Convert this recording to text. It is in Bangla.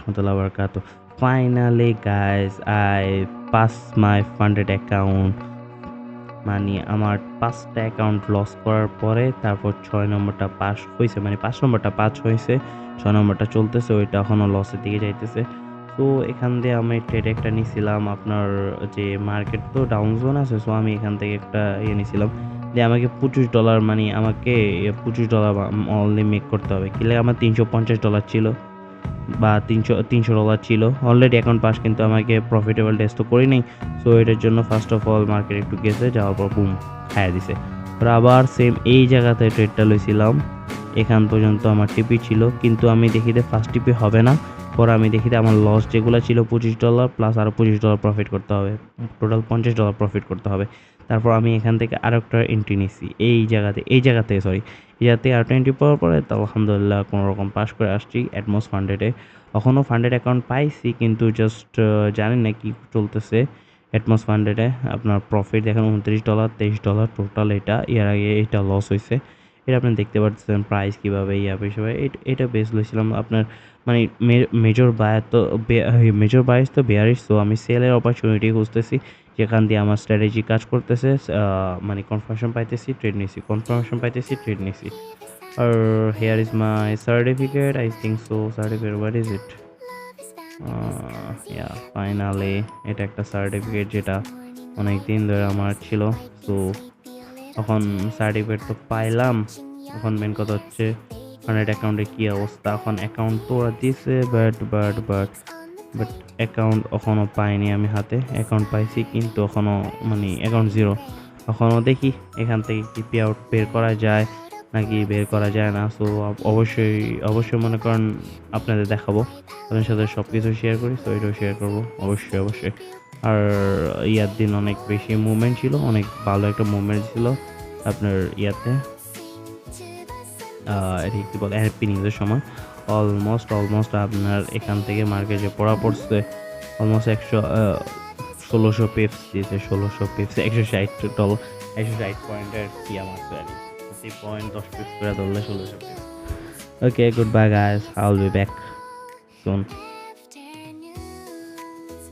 warahmatullahi wabarakatuh. Finally, guys, I passed my funded account. মানে আমার 5টা অ্যাকাউন্ট লস করার পরে তারপর 6 নম্বরটা পাস হইছে, মানে 5 নম্বরটা পাস হইছে, 6 নম্বরটা চলতেছে, ওইটা এখনও লসের দিকে যাইতেছে। তো এখান দিয়ে আমি ট্রেড একটা নিছিলাম, আপনার যে মার্কেট তো ডাউন জোন আছে, সো আমি এখান থেকে একটা নিছিলাম যে আমাকে $25, মানে আমাকে $25 অনলি মেক করতে হবে। কি লাগে, আমার $350 ছিল বা $300 ছিল অলরেডি অ্যাকাউন্ট পাস, কিন্তু আমাকে প্রফিটেবল টেস্ট তো করি নাই। সো এটার জন্য ফার্স্ট অফ অল মার্কেট একটু গেছে, যাওয়ার পর বুম খাইয়া দিছে। আর আবার সেম এই জায়গাতে ট্রেডটা লইছিলাম, এখান পর্যন্ত আমার টিপি ছিল, কিন্তু আমি দেখি যে ফার্স্ট টিপি হবে না। পরে আমি দেখি আমার লস যেগুলো ছিল $25 প্লাস আরও $25 প্রফিট করতে হবে, টোটাল $50 প্রফিট করতে হবে। তারপর আমি এখান থেকে আরও একটা এন্ট্রি নিছি এই জায়গাতে এই জায়গাতে আরও এন্ট্রি পাওয়ার পরে তো আলহামদুলিল্লাহ কোনো রকম পাস করে আসছি অ্যাটমস ফান্ডেডে। এখনও ফান্ডেড অ্যাকাউন্ট পাইছি, কিন্তু জাস্ট জানেন না কি চলতেছে অ্যাটমস ফান্ডেডে। আপনার প্রফিট দেখেন $29, $23 টোটাল, এটা এর আগে এটা লস হয়েছে। এটা আপনি দেখতে পাচ্ছেন প্রাইস কীভাবে হিসেবে এটা বেস লইছিলাম আপনার, মানে মেজর বায়ার্স তো বেয়ারিশ। তো আমি সেলের অপরচুনিটি খুঁজতেছি যেখান দিয়ে আমার স্ট্র্যাটেজি কাজ করতেছে, মানে কনফার্মেশন পাইতেছি ট্রেড নিছি। আর here is my certificate, I think so certificate, what is it, finally এটা একটা সার্টিফিকেট যেটা অনেক দিন ধরে আমার ছিল। তো এখন সার্টিফিকেট তো পাইলাম, এখন মেন কথা হচ্ছে ফান্ডেড অ্যাকাউন্টে কী অবস্থা। এখন অ্যাকাউন্ট তো ওরা দিছে, বাট অ্যাকাউন্ট এখনও পাইনি আমি হাতে। অ্যাকাউন্ট পাইছি কিন্তু এখনও মানে অ্যাকাউন্ট জিরো। এখনও দেখি এখান থেকে কি পে আউট বের করা যায় নাকি বের করা যায় না। সো অবশ্যই মনে করেন আপনাদের দেখাবো, আপনাদের সাথে সব কিছু শেয়ার করি, তো এটাও শেয়ার করবো অবশ্যই। আর ইয়ার দিন অনেক বেশি মুভমেন্ট ছিল, অনেক ভালো একটা মুভমেন্ট ছিল আপনার ইয়াতে, এটা কী বলে, হ্যাপি নিউজের সময় অলমোস্ট আপনার এখান থেকে মার্কেটে পড়া পড়ছে অলমোস্ট 1600 পিপস দিয়েছে, 1600 পিপস, $160, 160 পয়েন্টের কি আমার আর কি, পয়েন্ট 10 পিপস করে ধরলে 1600 pips. Okay, good bye guys, I will be back soon.